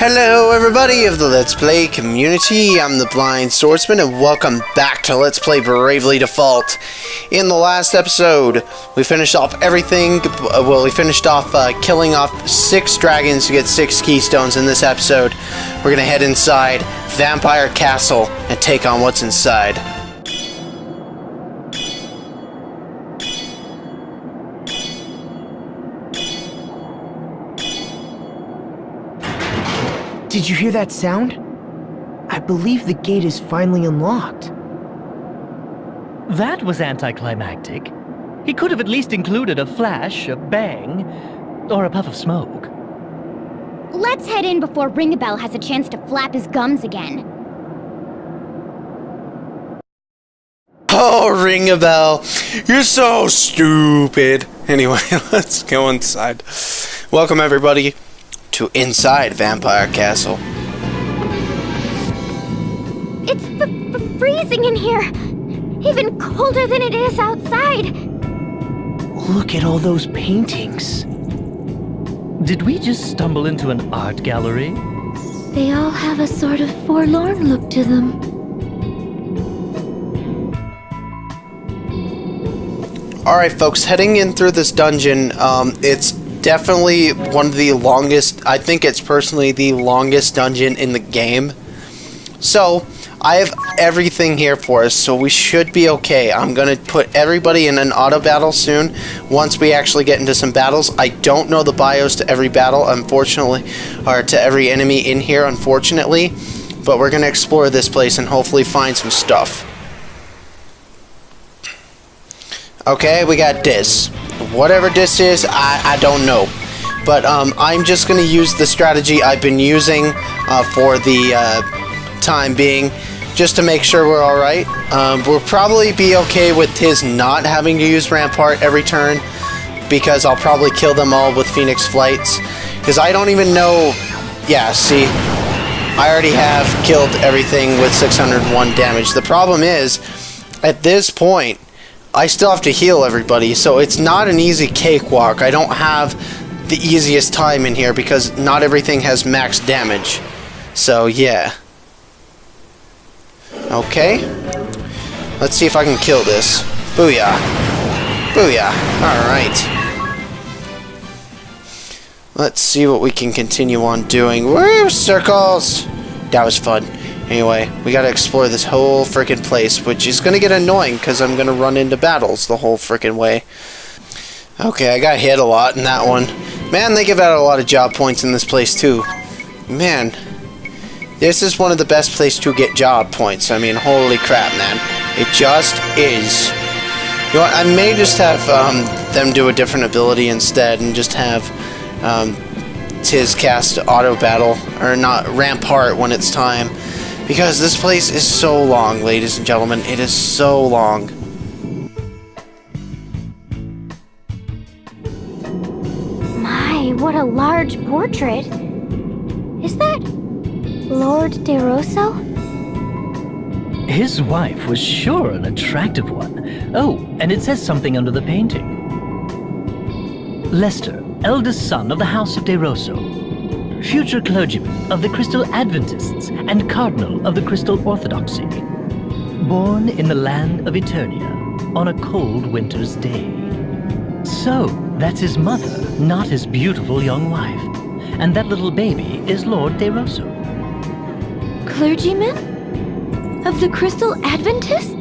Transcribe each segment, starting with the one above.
Hello everybody of the Let's Play community, I'm the Blind Swordsman and welcome back to Let's Play Bravely Default. In the last episode, we finished off everything, killing off 6 dragons to get 6 keystones. In this episode, we're gonna head inside Vampire Castle and take on what's inside. Did you hear that sound? I believe the gate is finally unlocked. That was anticlimactic. He could have at least included a flash, a bang, or a puff of smoke. Let's head in before Ringabel has a chance to flap his gums again. Oh, Ringabel, you're so stupid. Anyway, let's go inside. Welcome everybody to inside Vampire Castle. It's freezing in here. Even colder than it is outside. Look at all those paintings. Did we just stumble into an art gallery? They all have a sort of forlorn look to them. Alright folks, heading in through this dungeon, it's definitely one of the longest, I think it's personally the longest dungeon in the game. So, I have everything here for us, so we should be okay. I'm going to put everybody in an auto battle soon, once we actually get into some battles. I don't know the bios to every battle, unfortunately, or to every enemy in here, unfortunately. But we're going to explore this place and hopefully find some stuff. Okay, we got this. Whatever this is, I don't know. But I'm just going to use the strategy I've been using for the time being, just to make sure we're alright. We'll probably be okay with his not having to use Rampart every turn, because I'll probably kill them all with Phoenix Flights. Because I don't even know... Yeah, see? I already have killed everything with 601 damage. The problem is, at this point, I still have to heal everybody, so it's not an easy cakewalk. I don't have the easiest time in here because not everything has max damage. So, yeah. Okay. Let's see if I can kill this. Booyah. Booyah. Alright. Let's see what we can continue on doing. Woo! Circles! That was fun. Anyway, we gotta explore this whole frickin' place, which is gonna get annoying because I'm gonna run into battles the whole frickin' way. Okay, I got hit a lot in that one. Man, they give out a lot of job points in this place too. Man, this is one of the best places to get job points. I mean, holy crap, man. It just is. You know what, I may just have them do a different ability instead and just have Tiz cast auto battle, or not, Rampart when it's time. Because this place is so long, ladies and gentlemen. It is so long. My, what a large portrait. Is that Lord De Rosso? His wife was sure an attractive one. Oh, and it says something under the painting. Lester, eldest son of the House of De Rosso. Future clergyman of the Crystal Adventists and Cardinal of the Crystal Orthodoxy. Born in the land of Eternia on a cold winter's day. So, that's his mother, not his beautiful young wife. And that little baby is Lord De Rosso. Clergyman? Of the Crystal Adventists?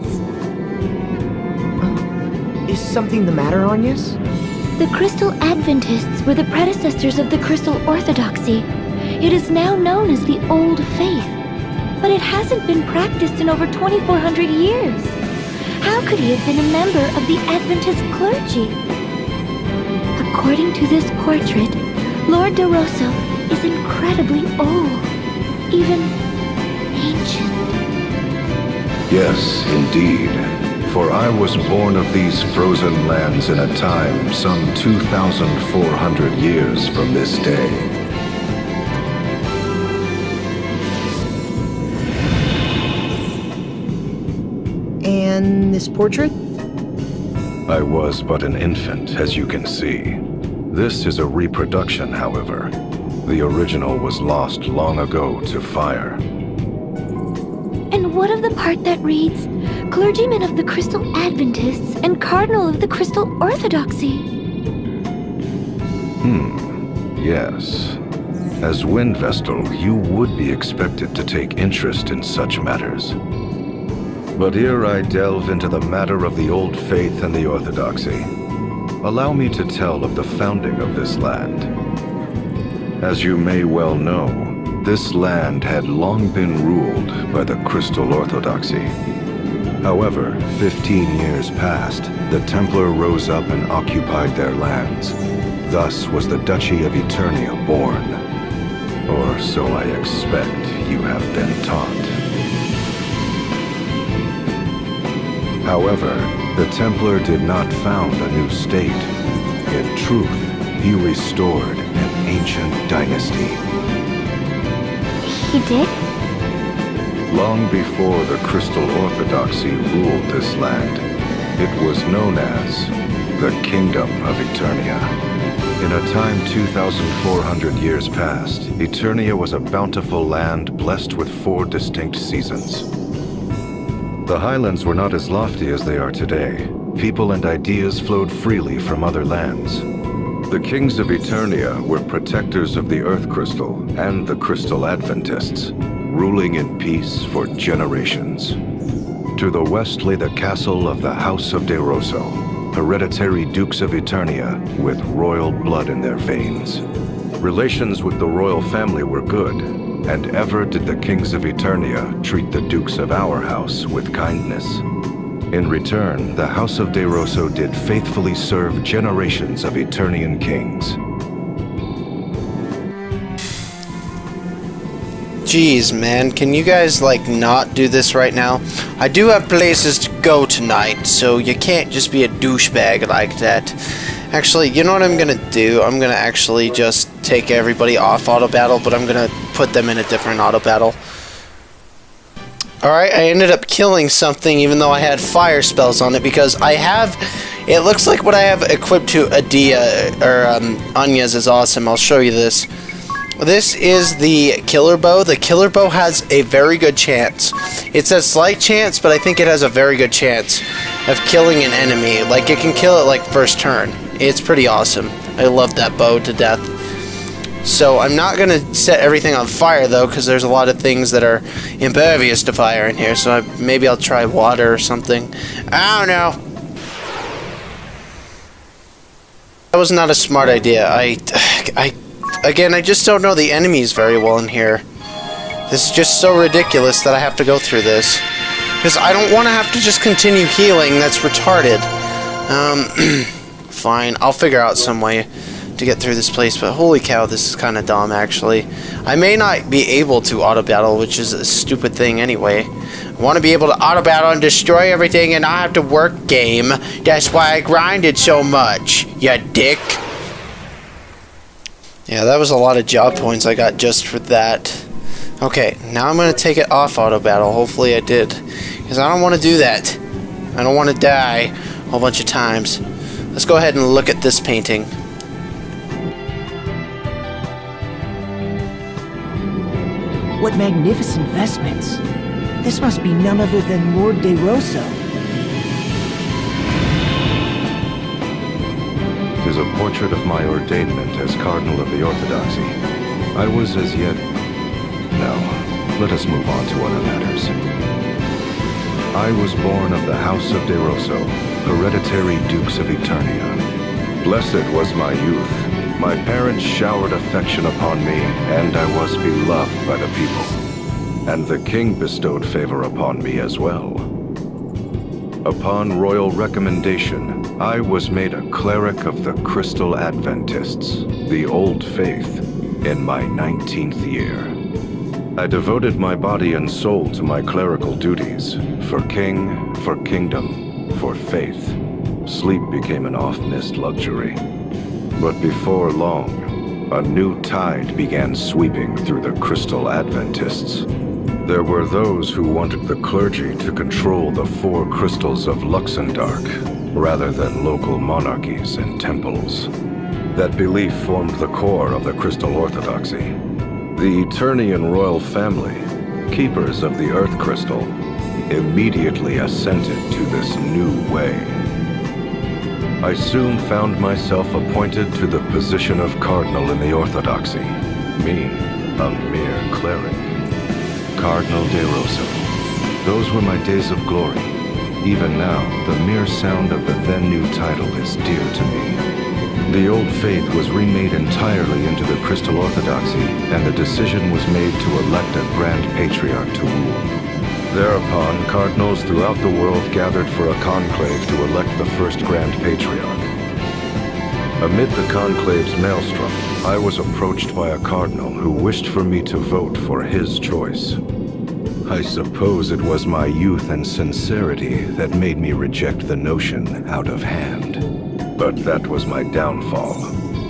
Is something the matter, Agnes? The Crystal Adventists were the predecessors of the Crystal Orthodoxy. It is now known as the Old Faith, but it hasn't been practiced in over 2,400 years. How could he have been a member of the Adventist clergy? According to this portrait, Lord De Rosso is incredibly old, even ancient. Yes, indeed. For I was born of these frozen lands in a time some 2,400 years from this day. And this portrait? I was but an infant, as you can see. This is a reproduction, however. The original was lost long ago to fire. And what of the part that reads, Clergyman of the Crystal Adventists and Cardinal of the Crystal Orthodoxy? Yes. As Wind Vestal, you would be expected to take interest in such matters. But ere I delve into the matter of the old faith and the orthodoxy, allow me to tell of the founding of this land. As you may well know, this land had long been ruled by the Crystal Orthodoxy. However, 15 years passed, the Templar rose up and occupied their lands. Thus was the Duchy of Eternia born. Or so I expect you have been taught. However, the Templar did not found a new state. In truth, he restored an ancient dynasty. He did? Long before the Crystal Orthodoxy ruled this land, it was known as the Kingdom of Eternia. In a time 2,400 years past, Eternia was a bountiful land blessed with 4 distinct seasons. The highlands were not as lofty as they are today. People and ideas flowed freely from other lands. The kings of Eternia were protectors of the Earth Crystal and the Crystal Adventists, ruling in peace for generations. To the west lay the castle of the House of De Rosso, hereditary dukes of Eternia with royal blood in their veins. Relations with the royal family were good, and ever did the kings of Eternia treat the dukes of our house with kindness. In return, the House of De Rosso did faithfully serve generations of Eternian kings. Jeez, man, can you guys, like, not do this right now? I do have places to go tonight, so you can't just be a douchebag like that. Actually, you know what I'm gonna do? I'm gonna actually just take everybody off auto battle, but I'm gonna put them in a different auto battle. Alright, I ended up killing something even though I had fire spells on it because I have... It looks like what I have equipped to Adia, or Anya's is awesome. I'll show you this. This is the killer bow. The killer bow has a very good chance. It's a slight chance, but I think it has a very good chance of killing an enemy. Like, it can kill it like first turn. It's pretty awesome. I love that bow to death. So I'm not going to set everything on fire, though, because there's a lot of things that are impervious to fire in here. So maybe I'll try water or something. I don't know. That was not a smart idea. Again, I just don't know the enemies very well in here. This is just so ridiculous that I have to go through this. Because I don't want to have to just continue healing. That's retarded. Fine. I'll figure out some way to get through this place, but holy cow, this is kind of dumb, actually. I may not be able to auto-battle, which is a stupid thing anyway. I want to be able to auto-battle and destroy everything and not have to work game. That's why I grinded so much, you dick. Yeah, that was a lot of job points I got just for that. Okay, now I'm going to take it off auto-battle. Hopefully I did. Because I don't want to do that. I don't want to die a whole bunch of times. Let's go ahead and look at this painting. What magnificent vestments. This must be none other than Lord De Rosso. It is a portrait of my ordainment as Cardinal of the Orthodoxy. I was as yet... No, let us move on to other matters. I was born of the House of De Rosso, hereditary dukes of Eternia. Blessed was my youth. My parents showered affection upon me, and I was beloved by the people. And the king bestowed favor upon me as well. Upon royal recommendation, I was made a cleric of the Crystal Adventists, the old faith, in my 19th year. I devoted my body and soul to my clerical duties, for king, for kingdom, for faith. Sleep became an oft-missed luxury. But before long, a new tide began sweeping through the Crystal Adventists. There were those who wanted the clergy to control the 4 crystals of Luxendark, rather than local monarchies and temples. That belief formed the core of the Crystal Orthodoxy. The Eternian royal family, keepers of the Earth Crystal, immediately assented to this new way. I soon found myself appointed to the position of Cardinal in the Orthodoxy. Me, a mere cleric. Cardinal de Rosso. Those were my days of glory. Even now, the mere sound of the then-new title is dear to me. The old faith was remade entirely into the Crystal Orthodoxy, and the decision was made to elect a Grand Patriarch to rule. Thereupon, cardinals throughout the world gathered for a conclave to elect the first Grand Patriarch. Amid the conclave's maelstrom, I was approached by a cardinal who wished for me to vote for his choice. I suppose it was my youth and sincerity that made me reject the notion out of hand. But that was my downfall,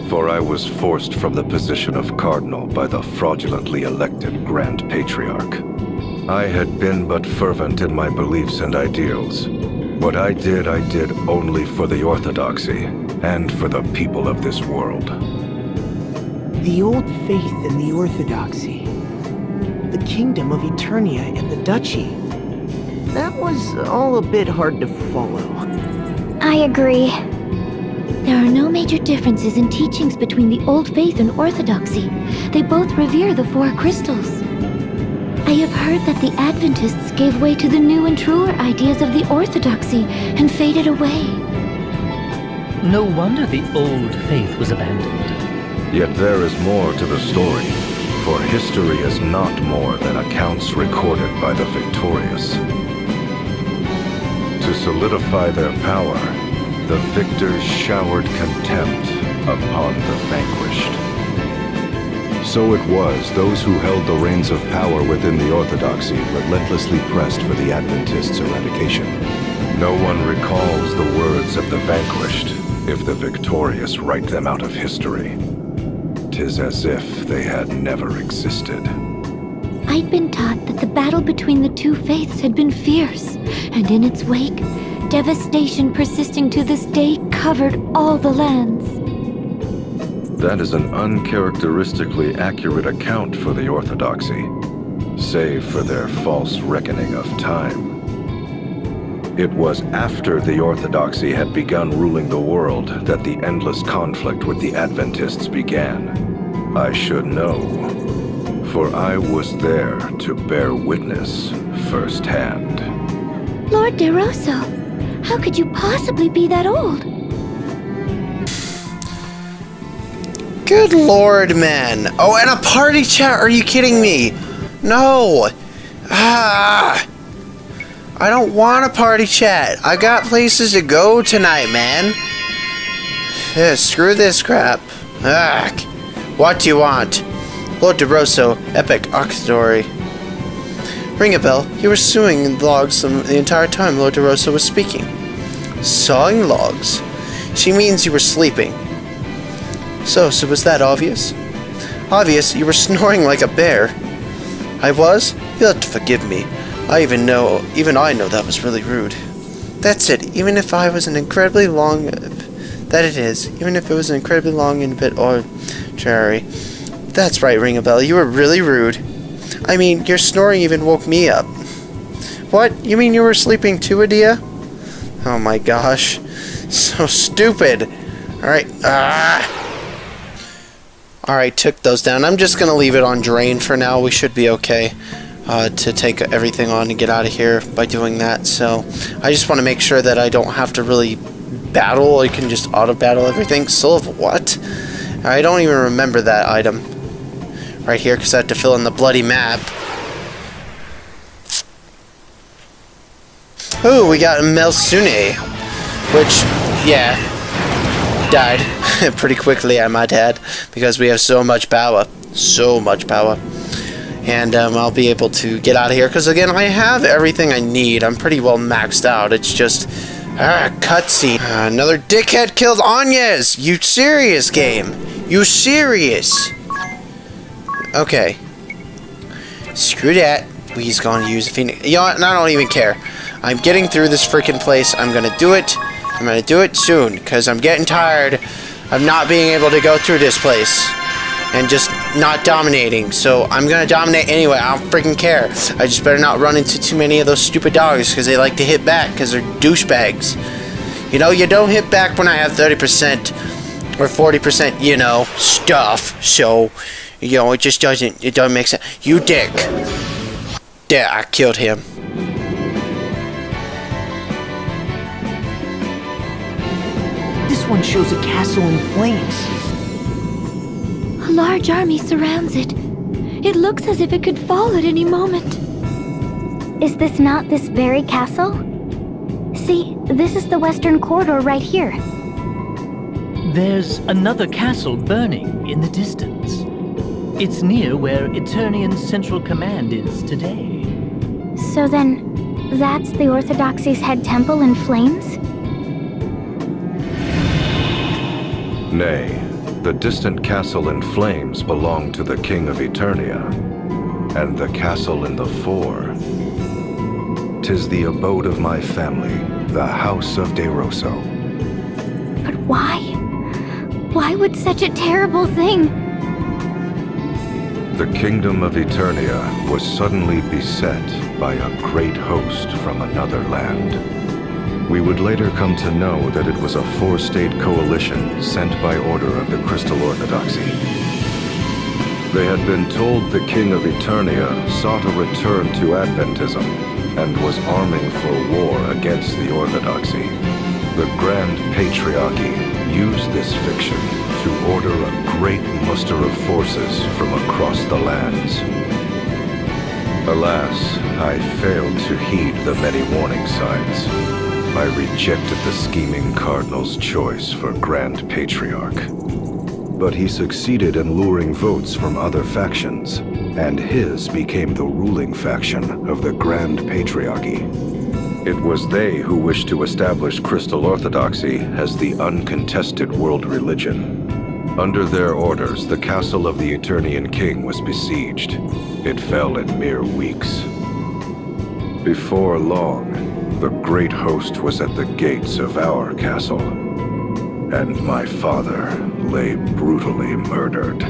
for I was forced from the position of cardinal by the fraudulently elected Grand Patriarch. I had been but fervent in my beliefs and ideals. What I did only for the Orthodoxy and for the people of this world. The old faith and the Orthodoxy. The Kingdom of Eternia and the Duchy. That was all a bit hard to follow. I agree. There are no major differences in teachings between the Old Faith and Orthodoxy. They both revere the four crystals. I have heard that the Adventists gave way to the new and truer ideas of the Orthodoxy and faded away. No wonder the Old Faith was abandoned. Yet there is more to the story, for history is not more than accounts recorded by the victorious. To solidify their power, the victors showered contempt upon the vanquished. So it was those who held the reins of power within the Orthodoxy relentlessly pressed for the Adventists' eradication. No one recalls the words of the vanquished if the victorious write them out of history. 'Tis as if they had never existed. I'd been taught that the battle between the two faiths had been fierce, and in its wake, devastation persisting to this day covered all the lands. That is an uncharacteristically accurate account for the Orthodoxy, save for their false reckoning of time. It was after the Orthodoxy had begun ruling the world that the endless conflict with the Adventists began. I should know, for I was there to bear witness firsthand. Lord de Rosso, how could you possibly be that old? Good lord, man. Oh, and a party chat? Are you kidding me? No. I don't want a party chat. I got places to go tonight, man. Yeah, screw this crap. Ugh. What do you want? Lord de Rosso, Epic Octory. Ringabel, you were sewing logs the entire time Lord de Rosso was speaking. Sawing logs? She means you were sleeping. So was that obvious? Obvious, you were snoring like a bear. I was? You'll have to forgive me. Even I know that was really rude. That's it, even if it was an incredibly long and a bit arbitrary. That's right, Ringabel, you were really rude. I mean, your snoring even woke me up. What? You mean you were sleeping too, Adia? Oh my gosh. So stupid. Alright, Alright, took those down. I'm just gonna leave it on drain for now. We should be okay to take everything on and get out of here by doing that. So, I just want to make sure that I don't have to really battle. I can just auto-battle everything. Soul of what? I don't even remember that item right here because I have to fill in the bloody map. Ooh, we got Melsune, which, yeah, died pretty quickly, I might add, because we have so much power. So much power. And I'll be able to get out of here, because again, I have everything I need. I'm pretty well maxed out. It's just, cutscene. Another dickhead killed Agnes! You serious, game? You serious? Okay. Screw that. He's going to use a phoenix. You know what? I don't even care. I'm getting through this freaking place. I'm going to do it. I'm going to do it soon, because I'm getting tired of not being able to go through this place and just not dominating. So I'm gonna dominate anyway. I don't freaking care. I just better not run into too many of those stupid dogs because they like to hit back because they're douchebags. You know, you don't hit back when I have 30% or 40%, you know, stuff. So, you know, it doesn't make sense. You dick. There, I killed him. This one shows a castle in flames. A large army surrounds it. It looks as if it could fall at any moment. Is this not this very castle? See, this is the western corridor right here. There's another castle burning in the distance. It's near where Eternian's central command is today. So then, that's the Orthodoxy's head temple in flames? Nay, the distant castle in flames belonged to the King of Eternia, and the castle in the fore. 'Tis the abode of my family, the House of De Rosso. But why? Why would such a terrible thing? The kingdom of Eternia was suddenly beset by a great host from another land. We would later come to know that it was a four-state coalition sent by order of the Crystal Orthodoxy. They had been told the King of Eternia sought a return to Adventism and was arming for war against the Orthodoxy. The Grand Patriarchy used this fiction to order a great muster of forces from across the lands. Alas, I failed to heed the many warning signs. I rejected the scheming Cardinal's choice for Grand Patriarch. But he succeeded in luring votes from other factions, and his became the ruling faction of the Grand Patriarchy. It was they who wished to establish Crystal Orthodoxy as the uncontested world religion. Under their orders, the castle of the Eternian King was besieged. It fell in mere weeks. Before long, the great host was at the gates of our castle, and my father lay brutally murdered.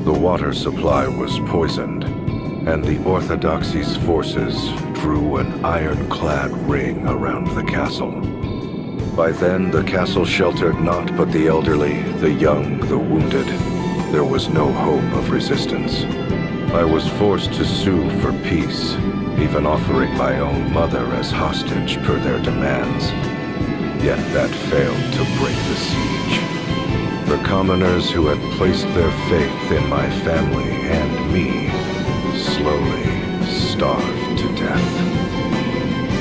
The water supply was poisoned, and the Orthodoxy's forces drew an ironclad ring around the castle. By then, the castle sheltered not but the elderly, the young, the wounded. There was no hope of resistance. I was forced to sue for peace, even offering my own mother as hostage per their demands. Yet that failed to break the siege. The commoners who had placed their faith in my family and me slowly starved to death.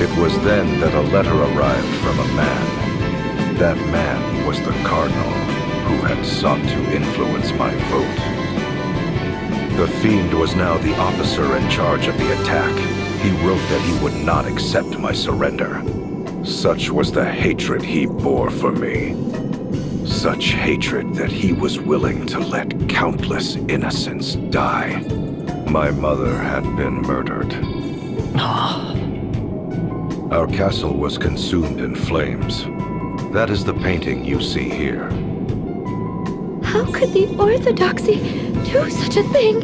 It was then that a letter arrived from a man. That man was the Cardinal, who had sought to influence my vote. The Fiend was now the officer in charge of the attack. He wrote that he would not accept my surrender. Such was the hatred he bore for me. Such hatred that he was willing to let countless innocents die. My mother had been murdered. Our castle was consumed in flames. That is the painting you see here. How could the Orthodoxy do such a thing?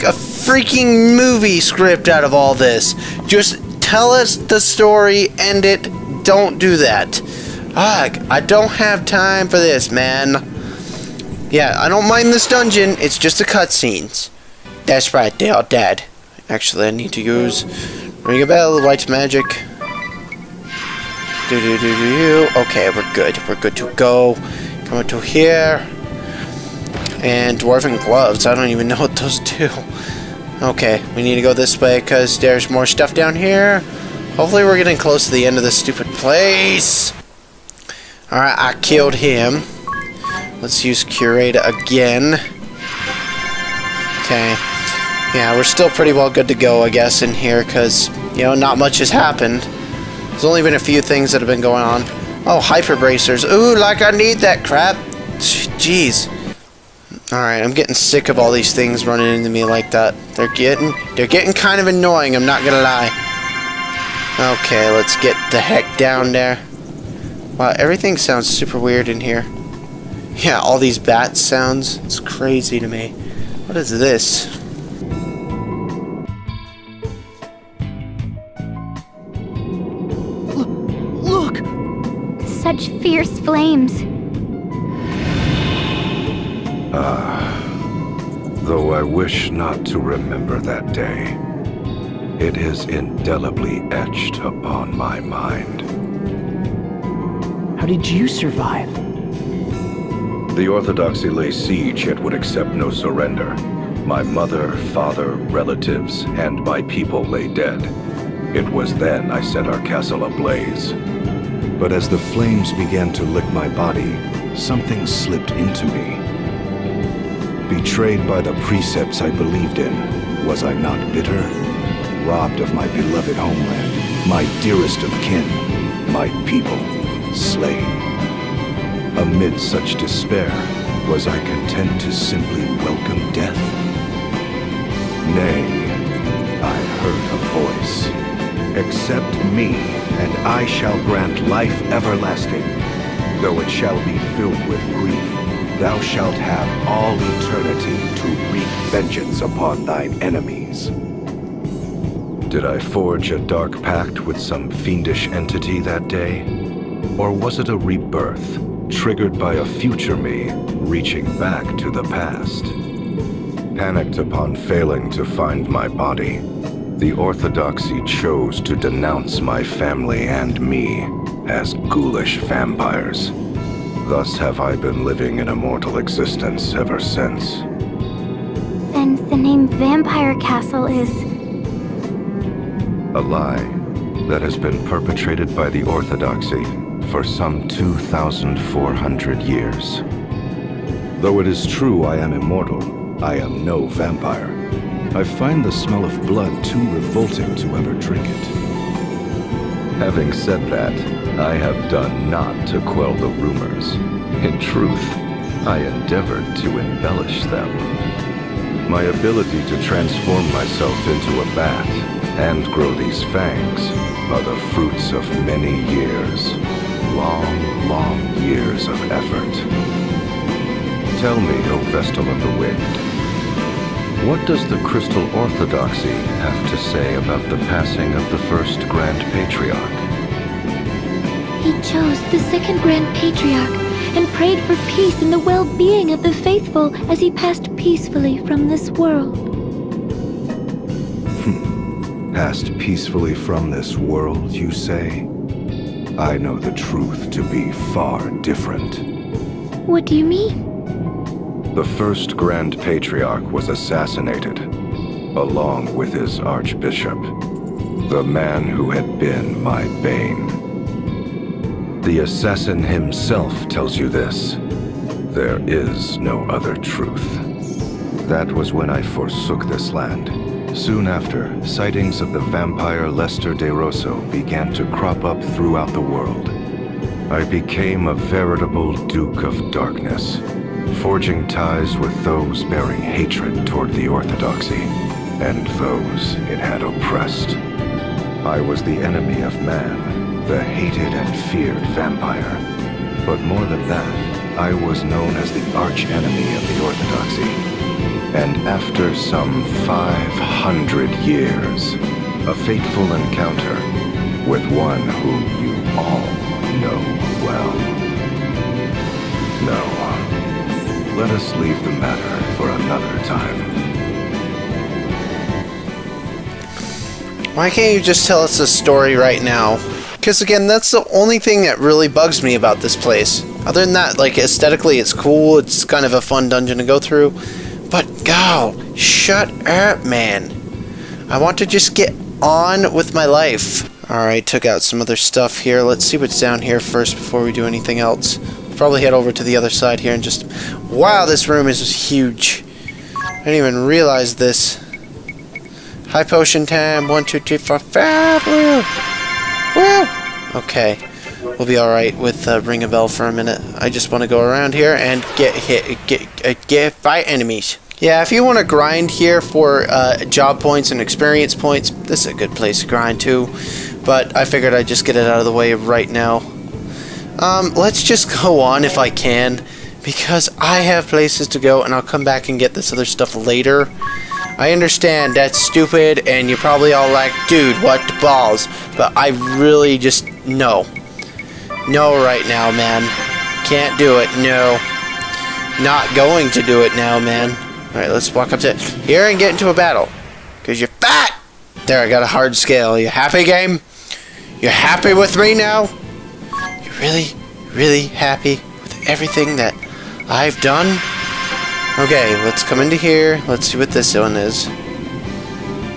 A freaking movie script out of all this. Just tell us the story, end it. Don't do that. I don't have time for this, man. Yeah, I don't mind this dungeon. It's just the cutscenes. That's right, they are dead. Actually, I need to use Ringabel, white magic. Okay, we're good. We're good to go. Come to here. And dwarven gloves. I don't even know what those do. Okay, we need to go this way because there's more stuff down here. Hopefully we're getting close to the end of this stupid place. Alright, I killed him. Let's use Curator again. Okay. Yeah, we're still pretty well good to go, I guess, in here because, you know, not much has happened. There's only been a few things that have been going on. Oh, hyper bracers. Ooh, like I need that crap. Jeez. Alright, I'm getting sick of all these things running into me like that. They're getting kind of annoying, I'm not gonna lie. Okay, let's get the heck down there. Wow, everything sounds super weird in here. Yeah, all these bat sounds. It's crazy to me. What is this? Look! Such fierce flames. Though I wish not to remember that day, it is indelibly etched upon my mind. How did you survive? The Orthodoxy lay siege yet would accept no surrender. My mother, father, relatives, and my people lay dead. It was then I set our castle ablaze. But as the flames began to lick my body, something slipped into me. Betrayed by the precepts I believed in, was I not bitter? Robbed of my beloved homeland, my dearest of kin, my people, slain. Amid such despair, was I content to simply welcome death? Nay, I heard a voice. Accept me, and I shall grant life everlasting. Though it shall be filled with grief, thou shalt have all eternity to wreak vengeance upon thine enemies. Did I forge a dark pact with some fiendish entity that day? Or was it a rebirth, triggered by a future me, reaching back to the past? Panicked upon failing to find my body, the Orthodoxy chose to denounce my family and me as ghoulish vampires. Thus have I been living an immortal existence ever since. And the name Vampire Castle is... A lie that has been perpetrated by the Orthodoxy for some 2,400 years. Though it is true I am immortal, I am no vampire. I find the smell of blood too revolting to ever drink it. Having said that, I have done naught to quell the rumors. In truth, I endeavored to embellish them. My ability to transform myself into a bat and grow these fangs are the fruits of many years. Long, long years of effort. Tell me, O Vestal of the Wind, what does the Crystal Orthodoxy have to say about the passing of the first Grand Patriarch? He chose the second Grand Patriarch and prayed for peace and the well-being of the faithful as he passed peacefully from this world. Passed peacefully from this world, you say? I know the truth to be far different. What do you mean? The first Grand Patriarch was assassinated, along with his Archbishop, the man who had been my bane. The assassin himself tells you this. There is no other truth. That was when I forsook this land. Soon after, sightings of the vampire Lester de Rosso began to crop up throughout the world. I became a veritable Duke of Darkness, forging ties with those bearing hatred toward the Orthodoxy, and those it had oppressed. I was the enemy of man, the hated and feared vampire. But more than that, I was known as the arch-enemy of the Orthodoxy. And after some 500 years, a fateful encounter with one whom you all know well. No, let us leave the matter for another time. Why can't you just tell us a story right now? Because again, that's the only thing that really bugs me about this place. Other than that, like, aesthetically it's cool, it's kind of a fun dungeon to go through. But, go, shut up, man. I want to just get on with my life. Alright, took out some other stuff here. Let's see what's down here first before we do anything else. Probably head over to the other side here and just... Wow, this room is huge. I didn't even realize this. High potion time. 1, 2, 3, 4, 5. Woo! Woo! Okay. We'll be alright with Ringabel for a minute. I just want to go around here and fight enemies. Yeah, if you want to grind here for job points and experience points, this is a good place to grind too. but I figured I'd just get it out of the way right now. Let's just go on if I can, because I have places to go, and I'll come back and get this other stuff later. I understand that's stupid, and you're probably all like, dude, what the balls? But I really just, no. No right now, man. Can't do it, no. Not going to do it now, man. Alright, let's walk up to here and get into a battle. Because you're fat! There, I got a hard scale. You happy, game? You happy with me now? You really, really happy with everything that I've done? Okay, let's come into here. Let's see what this one is.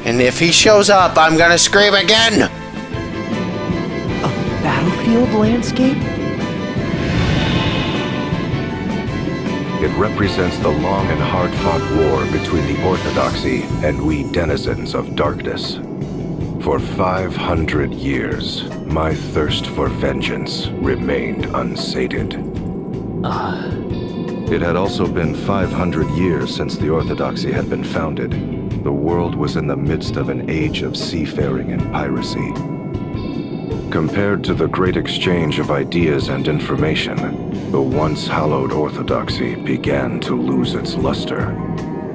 And if he shows up, I'm gonna scream again! A battlefield landscape? It represents the long and hard-fought war between the Orthodoxy and we denizens of darkness. For 500 years, my thirst for vengeance remained unsated. It had also been 500 years since the Orthodoxy had been founded. The world was in the midst of an age of seafaring and piracy. Compared to the great exchange of ideas and information, the once hallowed Orthodoxy began to lose its luster.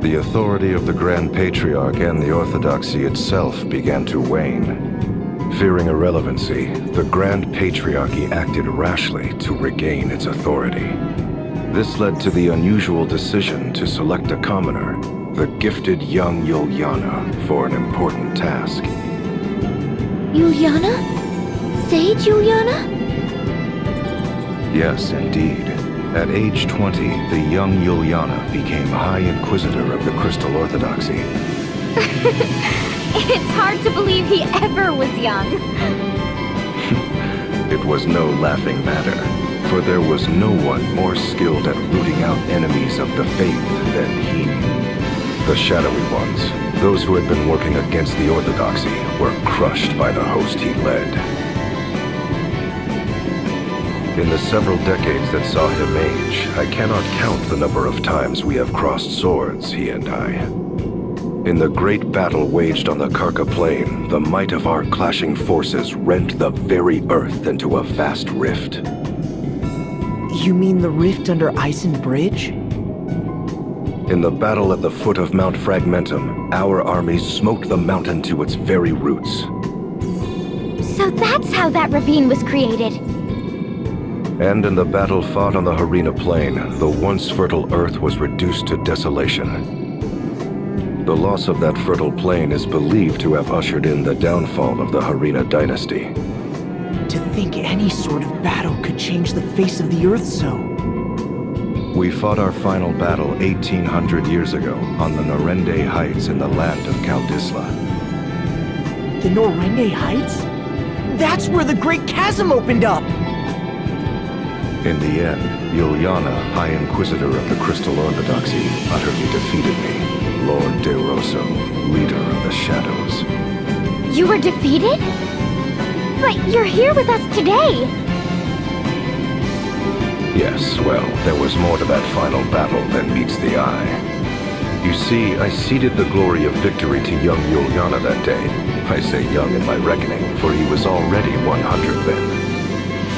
The authority of the Grand Patriarch and the Orthodoxy itself began to wane. Fearing irrelevancy, the Grand Patriarchy acted rashly to regain its authority. This led to the unusual decision to select a commoner, the gifted young Yuliana, for an important task. Yuliana? Sage Yuliana? Yes, indeed. At age 20, the young Yuliana became High Inquisitor of the Crystal Orthodoxy. It's hard to believe he ever was young. It was no laughing matter, for there was no one more skilled at rooting out enemies of the faith than he. The shadowy ones, those who had been working against the Orthodoxy, were crushed by the host he led. In the several decades that saw him age, I cannot count the number of times we have crossed swords, he and I. In the great battle waged on the Karka Plain, the might of our clashing forces rent the very earth into a vast rift. You mean the rift under Ison Bridge? In the battle at the foot of Mount Fragmentum, our armies smote the mountain to its very roots. So that's how that ravine was created. And in the battle fought on the Harina Plain, the once fertile earth was reduced to desolation. The loss of that fertile plain is believed to have ushered in the downfall of the Harina dynasty. To think any sort of battle could change the face of the earth so. We fought our final battle 1800 years ago on the Norende Heights in the land of Kaldisla. The Norende Heights? That's where the Great Chasm opened up! In the end, Yuliana, High Inquisitor of the Crystal Orthodoxy, utterly defeated me, Lord De Rosso, leader of the Shadows. You were defeated? But you're here with us today! Yes, well, there was more to that final battle than meets the eye. You see, I ceded the glory of victory to young Yuliana that day. I say young in my reckoning, for he was already 100 then.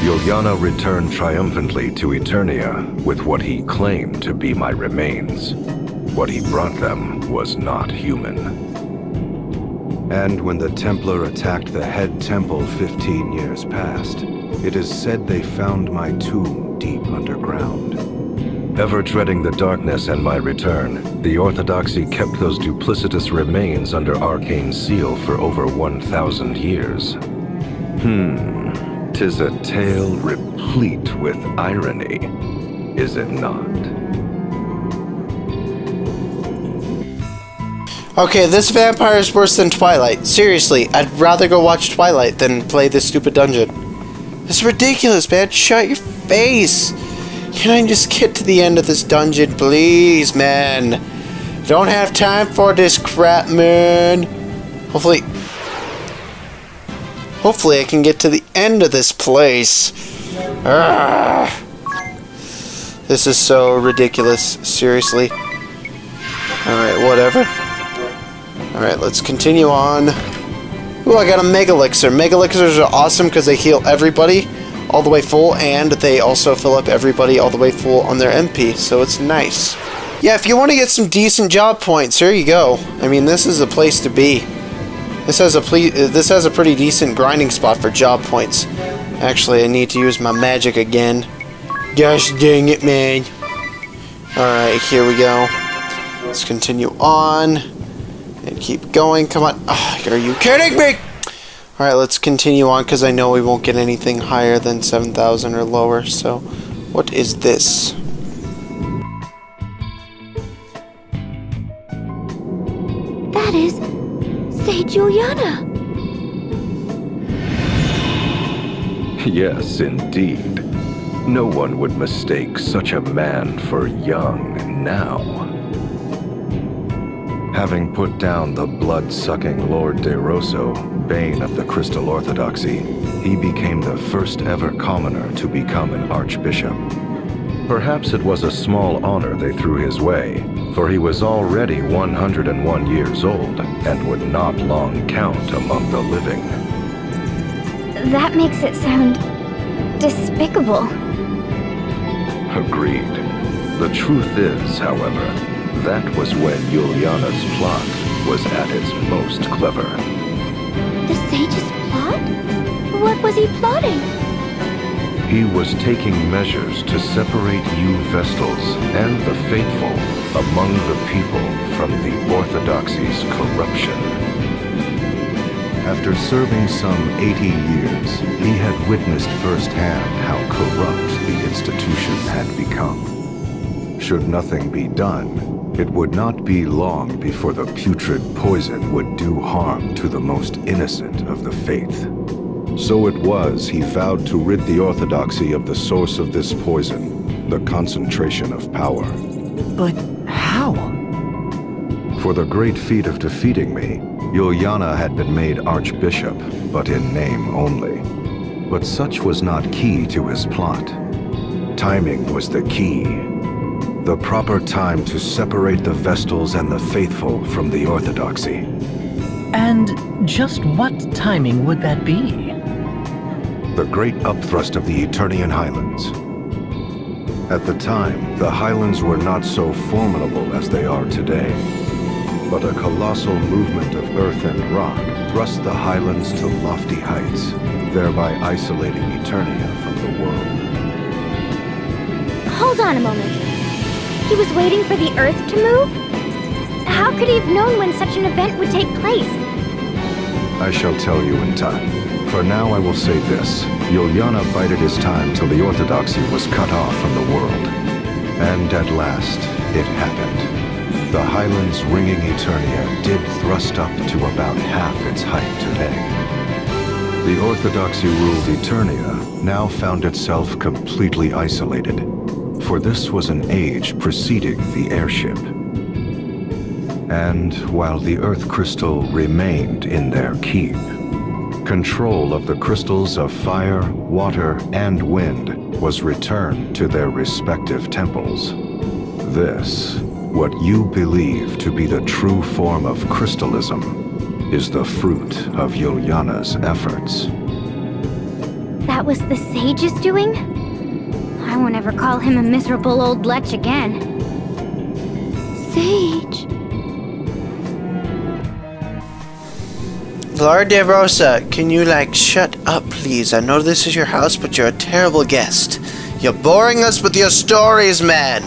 Yuliana returned triumphantly to Eternia with what he claimed to be my remains. What he brought them was not human. And when the Templar attacked the head temple 15 years past, it is said they found my tomb deep underground. Ever dreading the darkness and my return, the Orthodoxy kept those duplicitous remains under arcane seal for over 1,000 years. 'Tis a tale replete with irony, is it not? Okay, this vampire is worse than Twilight. Seriously, I'd rather go watch Twilight than play this stupid dungeon. This is ridiculous, man. Shut your face. Can I just get to the end of this dungeon, please, man? Don't have time for this crap, man. Hopefully I can get to the end of this place. Arrgh. This is so ridiculous. Seriously. Alright, whatever. Alright, let's continue on. Ooh, I got a Mega Elixir. Mega Elixirs are awesome because they heal everybody all the way full, and they also fill up everybody all the way full on their MP, so it's nice. Yeah, if you want to get some decent job points, here you go. I mean, this is a place to be. This has a pretty decent grinding spot for job points. Actually, I need to use my magic again. Gosh dang it, man. Alright, here we go. Let's continue on. And keep going. Come on. Oh, are you kidding me? Alright, let's continue on because I know we won't get anything higher than 7,000 or lower. So, what is this? That is Sage Juliana. Yes, indeed. No one would mistake such a man for young now. Having put down the blood-sucking Lord De Rosso, bane of the Crystal Orthodoxy, he became the first ever commoner to become an archbishop. Perhaps it was a small honor they threw his way, for he was already 101 years old and would not long count among the living. That makes it sound despicable. Agreed. The truth is, however, that was when Juliana's plot was at its most clever. The sage's plot? What was he plotting? He was taking measures to separate you Vestals and the faithful among the people from the Orthodoxy's corruption. After serving some 80 years, he had witnessed firsthand how corrupt the institution had become. Should nothing be done, it would not be long before the putrid poison would do harm to the most innocent of the faith. So it was he vowed to rid the Orthodoxy of the source of this poison, the concentration of power. But how? For the great feat of defeating me, Juliana had been made archbishop, but in name only. But such was not key to his plot. Timing was the key. The proper time to separate the Vestals and the faithful from the Orthodoxy. And just what timing would that be? The great upthrust of the Eternian Highlands. At the time, the Highlands were not so formidable as they are today. But a colossal movement of earth and rock thrust the Highlands to lofty heights, thereby isolating Eternia from the world. Hold on a moment. He was waiting for the Earth to move? How could he have known when such an event would take place? I shall tell you in time. For now I will say this. Juliana bided his time till the Orthodoxy was cut off from the world. And at last, it happened. The Highlands ringing Eternia did thrust up to about half its height today. The Orthodoxy-ruled Eternia now found itself completely isolated, for this was an age preceding the airship. And while the Earth Crystal remained in their keep, control of the crystals of fire, water, and wind was returned to their respective temples. This, what you believe to be the true form of crystalism, is the fruit of Juliana's efforts. That was the sage's doing? I won't ever call him a miserable old lech again. Sage. Lord De Rosa, can you, shut up, please? I know this is your house, but you're a terrible guest. You're boring us with your stories, man.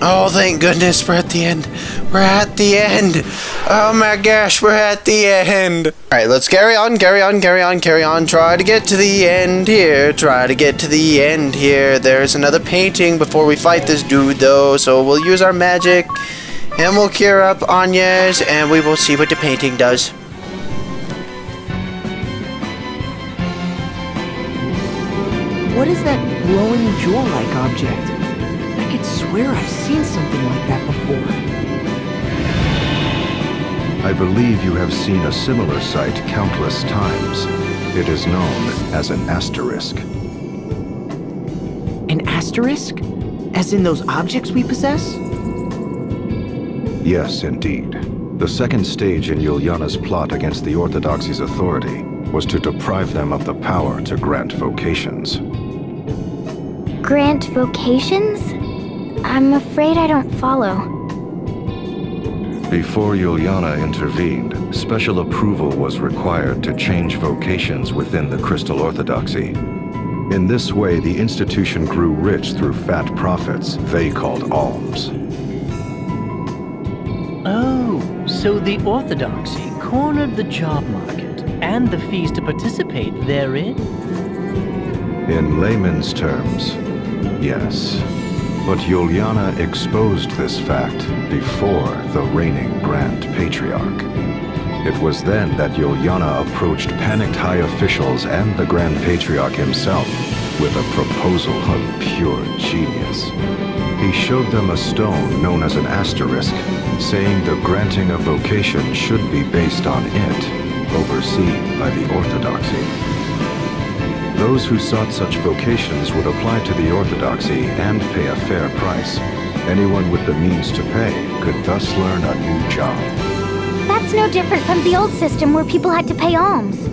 Oh, thank goodness, we're at the end. We're at the end. Oh my gosh, we're at the end. Alright, let's carry on. Try to get to the end here. There's another painting before we fight this dude, though, so we'll use our magic. And we'll cure up Anya's, and we will see what the painting does. What is that glowing jewel-like object? I could swear I've seen something like that before. I believe you have seen a similar sight countless times. It is known as an asterisk. An asterisk? As in those objects we possess? Yes, indeed. The second stage in Juliana's plot against the Orthodoxy's authority was to deprive them of the power to grant vocations. Grant vocations? I'm afraid I don't follow. Before Juliana intervened, special approval was required to change vocations within the Crystal Orthodoxy. In this way, the institution grew rich through fat profits they called alms. Oh, so the Orthodoxy cornered the job market and the fees to participate therein? In layman's terms, yes. But Juliana exposed this fact before the reigning Grand Patriarch. It was then that Juliana approached panicked high officials and the Grand Patriarch himself with a proposal of pure genius. He showed them a stone known as an asterisk, saying the granting of vocation should be based on it, overseen by the Orthodoxy. Those who sought such vocations would apply to the Orthodoxy and pay a fair price. Anyone with the means to pay could thus learn a new job. That's no different from the old system where people had to pay alms.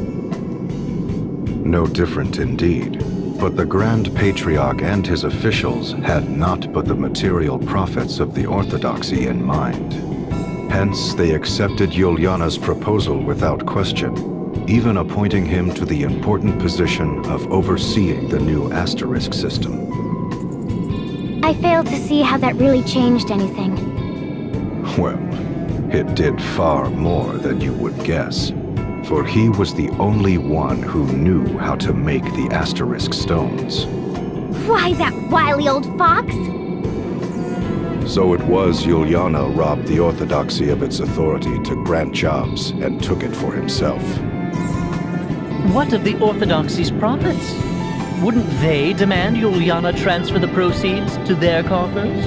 No different indeed. But the Grand Patriarch and his officials had naught but the material profits of the Orthodoxy in mind. Hence, they accepted Juliana's proposal without question, even appointing him to the important position of overseeing the new asterisk system. I fail to see how that really changed anything. Well, it did far more than you would guess, for he was the only one who knew how to make the asterisk stones. Why, that wily old fox? So it was Juliana robbed the Orthodoxy of its authority to grant jobs and took it for himself. What of the Orthodoxy's profits? Wouldn't they demand Juliana transfer the proceeds to their coffers?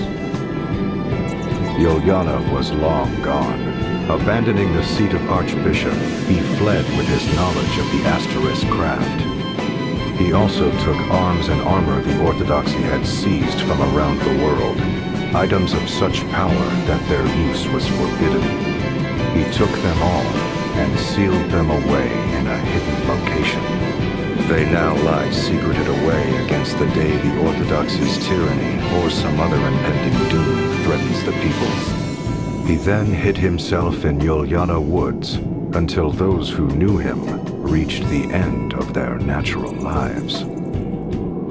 Juliana was long gone. Abandoning the seat of Archbishop, he fled with his knowledge of the asterisk craft. He also took arms and armor the Orthodoxy had seized from around the world, items of such power that their use was forbidden. He took them all and sealed them away in a hidden location. They now lie secreted away against the day the Orthodoxy's tyranny or some other impending doom threatens the people. He then hid himself in Juliana Woods until those who knew him reached the end of their natural lives.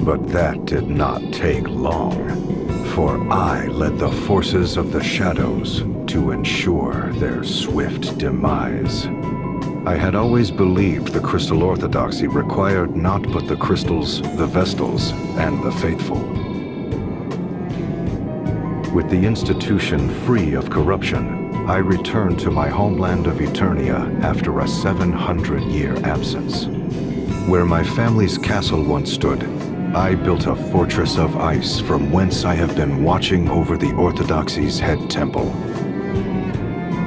But that did not take long, for I led the forces of the shadows to ensure their swift demise. I had always believed the Crystal Orthodoxy required naught but the crystals, the Vestals, and the faithful. With the institution free of corruption, I returned to my homeland of Eternia after a 700-year absence. Where my family's castle once stood, I built a fortress of ice from whence I have been watching over the Orthodoxy's head temple.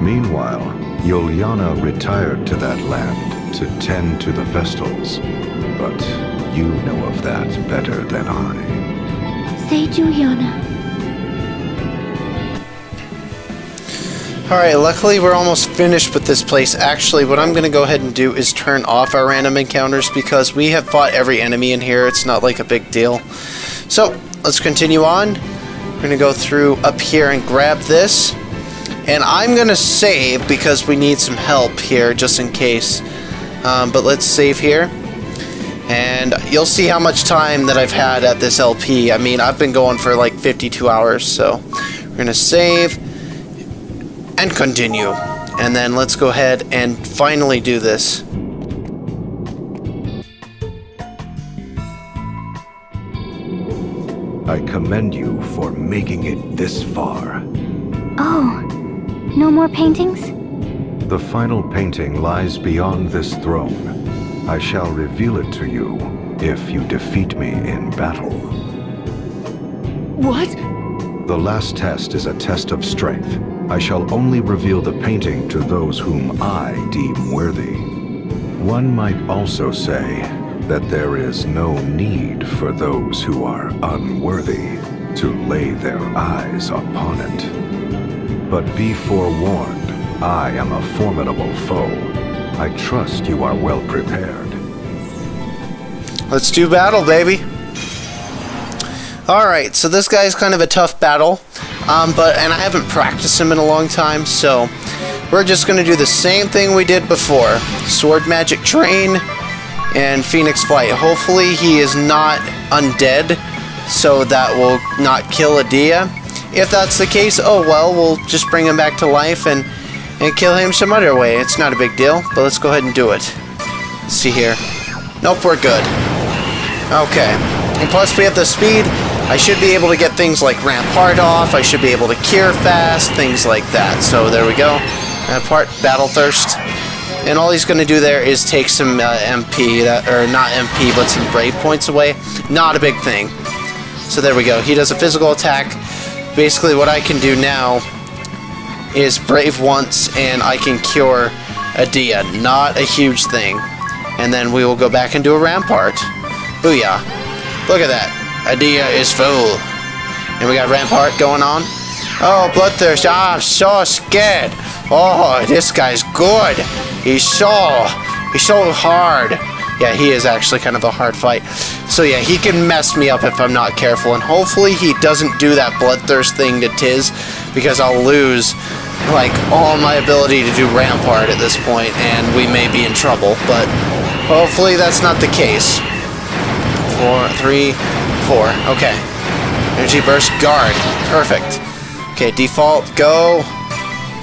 Meanwhile, Juliana retired to that land to tend to the Vestals, but you know of that better than I. Say, Juliana. Alright, luckily we're almost finished with this place. Actually, what I'm going to go ahead and do is turn off our random encounters because we have fought every enemy in here. It's not like a big deal. So, let's continue on. We're going to go through up here and grab this. And I'm going to save because we need some help here just in case. But let's save here. And you'll see how much time that I've had at this LP. I mean, I've been going for like 52 hours. So we're going to save and continue. And then let's go ahead and finally do this. I commend you for making it this far. Oh, no more paintings? The final painting lies beyond this throne. I shall reveal it to you if you defeat me in battle. What? The last test is a test of strength. I shall only reveal the painting to those whom I deem worthy. One might also say that there is no need for those who are unworthy to lay their eyes upon it. But be forewarned, I am a formidable foe. I trust you are well prepared. Let's do battle, baby. Alright, so this guy's kind of a tough battle. And I haven't practiced him in a long time, so we're just going to do the same thing we did before. Sword Magic Train and Phoenix Flight. Hopefully he is not undead, so that will not kill Adia. If that's the case, oh well, we'll just bring him back to life and kill him some other way. It's not a big deal, but let's go ahead and do it. Let's see here. Nope, we're good. Okay. And plus we have the speed. I should be able to get things like Rampart off. I should be able to cure fast, things like that. So there we go. Rampart, Battle Thirst. And all he's going to do there is take some MP, or not MP, but some Brave points away. Not a big thing. So there we go. He does a physical attack. Basically what I can do now is Brave once, and I can cure Adia. Not a huge thing. And then we will go back and do a Rampart. Booyah. Look at that. Adia is full. And we got Rampart going on. Oh, Bloodthirst. I'm so scared. Oh, this guy's good. He's so hard. Yeah, he is actually kind of a hard fight. So yeah, he can mess me up if I'm not careful. And hopefully he doesn't do that Bloodthirst thing to Tiz, because I'll lose like all my ability to do Rampart at this point, and we may be in trouble. But hopefully that's not the case. 4, 3, 4. Okay. Energy Burst, Guard. Perfect. Okay, default, go.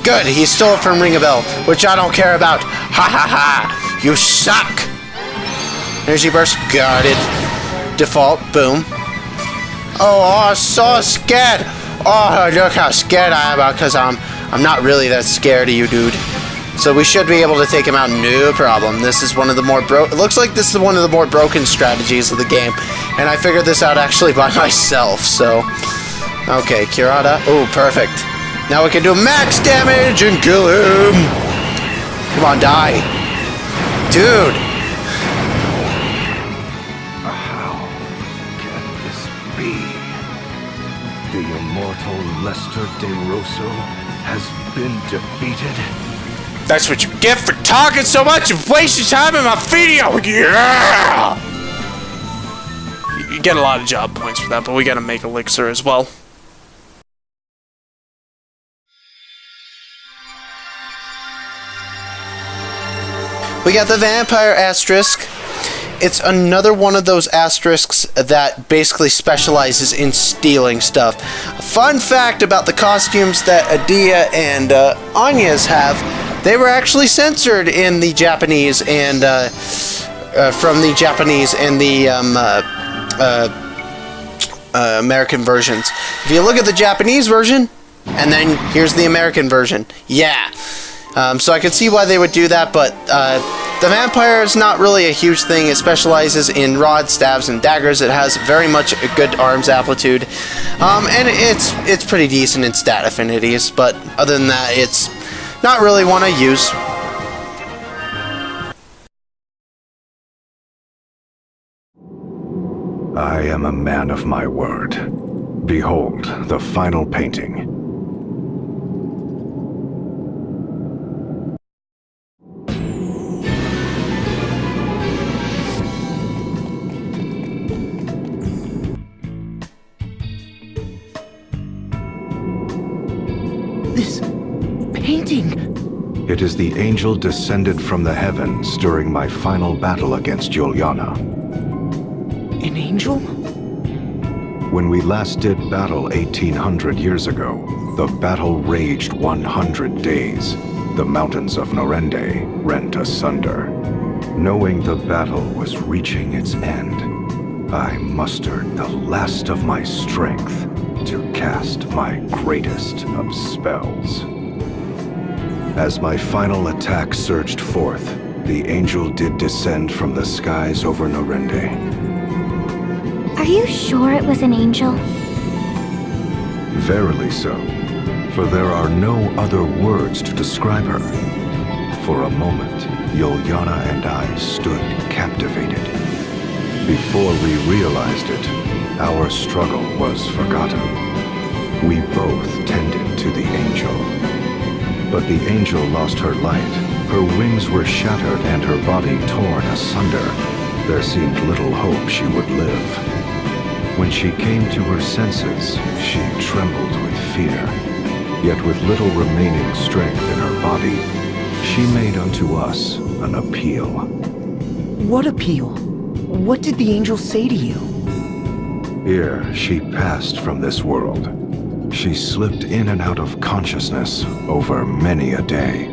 Good, he stole it from Ringabel, which I don't care about. Ha ha ha! You suck! Energy Burst, guarded. Default, boom. Oh, so scared! Oh, look how scared I am, because I'm not really that scared of you, dude. So we should be able to take him out, no problem. This is one of the more it looks like this is one of the more broken strategies of the game. And I figured this out actually by myself, so. Okay, Curada. Oh, perfect. Now we can do max damage and kill him. Come on, die. Dude. How can this be? The immortal Lester De Rosso has been defeated? That's what you get for talking so much and wasting time in my video. Yeah! You get a lot of job points for that, but we gotta make elixir as well. We got the Vampire Asterisk. It's another one of those asterisks that basically specializes in stealing stuff. A fun fact about the costumes that Adia and Anya's have, they were actually censored in the Japanese and from the Japanese and the American versions. If you look at the Japanese version, and then here's the American version. Yeah. So I could see why they would do that, but the vampire is not really a huge thing. It specializes in rods, stabs, and daggers. It has very much a good arms aptitude, and it's pretty decent in stat affinities. But other than that, it's not really one I use. I am a man of my word. Behold the final painting. This painting. It is the angel descended from the heavens during my final battle against Juliana. An angel? When we last did battle 1800 years ago, the battle raged 100 days. The mountains of Norende rent asunder. Knowing the battle was reaching its end, I mustered the last of my strength to cast my greatest of spells. As my final attack surged forth, the angel did descend from the skies over Norende. Are you sure it was an angel? Verily so, for there are no other words to describe her. For a moment, Juliana and I stood captivated. Before we realized it, our struggle was forgotten. We both tended to the angel. But the angel lost her light. Her wings were shattered and her body torn asunder. There seemed little hope she would live. When she came to her senses, she trembled with fear. Yet with little remaining strength in her body, she made unto us an appeal. What appeal? What did the angel say to you? Ere she passed from this world, she slipped in and out of consciousness over many a day.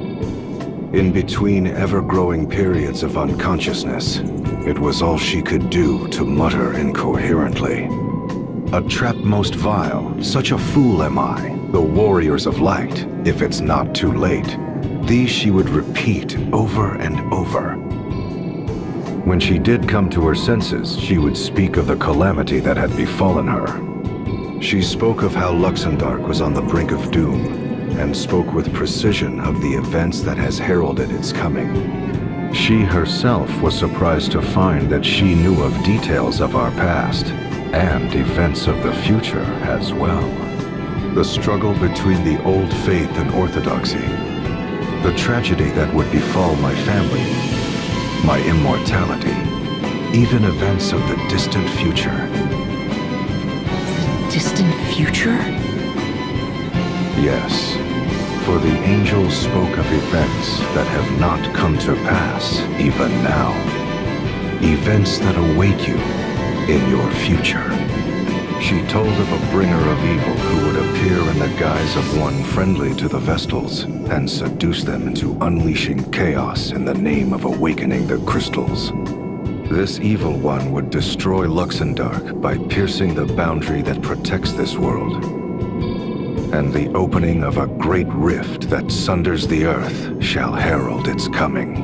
In between ever-growing periods of unconsciousness, it was all she could do to mutter incoherently. A trap most vile, such a fool am I, the warriors of light, if it's not too late. These she would repeat over and over. When she did come to her senses, she would speak of the calamity that had befallen her. She spoke of how Luxembourg was on the brink of doom, and spoke with precision of the events that has heralded its coming. She herself was surprised to find that she knew of details of our past, and events of the future as well. The struggle between the old faith and orthodoxy, the tragedy that would befall my family, my immortality, even events of the distant future. Distant future? Yes, for the angel spoke of events that have not come to pass even now. Events that await you in your future. She told of a bringer of evil who would appear in the guise of one friendly to the Vestals and seduce them into unleashing chaos in the name of awakening the crystals. This evil one would destroy Luxembourg by piercing the boundary that protects this world, and the opening of a great rift that sunders the earth shall herald its coming.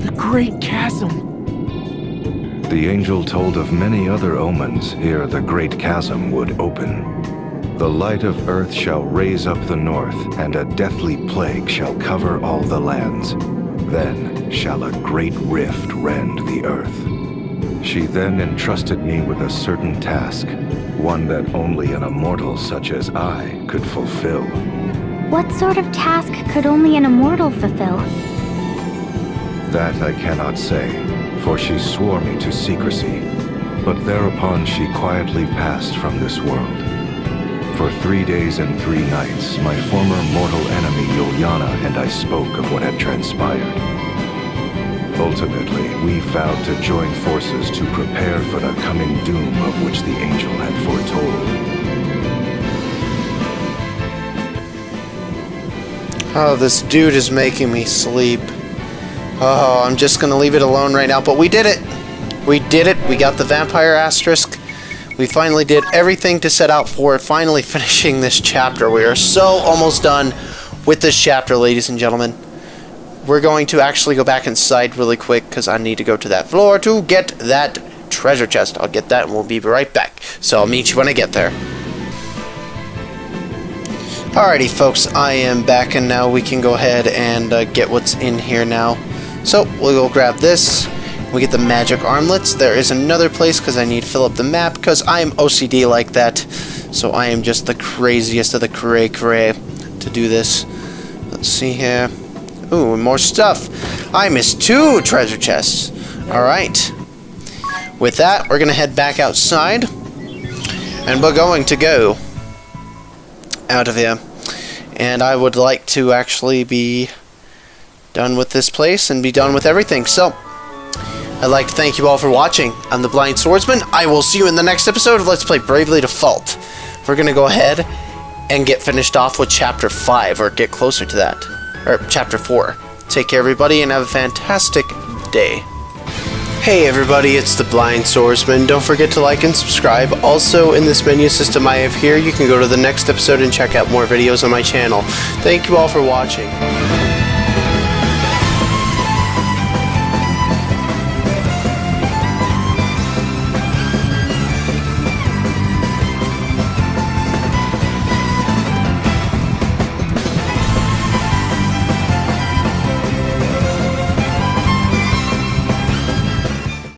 The Great Chasm. The angel told of many other omens ere the great chasm would open. The light of earth shall raise up the north, and a deathly plague shall cover all the lands. Then shall a great rift rend the earth. She then entrusted me with a certain task, one that only an immortal such as I could fulfill. What sort of task could only an immortal fulfill? That I cannot say, for she swore me to secrecy, but thereupon she quietly passed from this world. For 3 days and 3 nights, my former mortal enemy Yuliana and I spoke of what had transpired. Ultimately, we vowed to join forces to prepare for the coming doom of which the angel had foretold. Oh, this dude is making me sleep. Oh, I'm just gonna leave it alone right now, but we did it! We did it! We got the vampire asterisk. We finally did everything to set out for, finally finishing this chapter. We are so almost done with this chapter, ladies and gentlemen. We're going to actually go back inside really quick, because I need to go to that floor to get that treasure chest. I'll get that, and we'll be right back. So I'll meet you when I get there. Alrighty, folks, I am back, and now we can go ahead and get what's in here now. So, we'll go grab this. We get the magic armlets. There is another place, because I need to fill up the map, because I am OCD like that. So I am just the craziest of the cray-cray to do this. Let's see here. Ooh, more stuff. I missed 2 treasure chests. Alright. With that, we're going to head back outside. And we're going to go out of here. And I would like to actually be done with this place and be done with everything. So, I'd like to thank you all for watching. I'm the Blind Swordsman. I will see you in the next episode of Let's Play Bravely Default. We're going to go ahead and get finished off with Chapter 5, or get closer to that. Or Chapter 4. Take care, everybody, and have a fantastic day. Hey everybody, it's the Blind Swordsman. Don't forget to like and subscribe. Also, in this menu system I have here, you can go to the next episode and check out more videos on my channel. Thank you all for watching.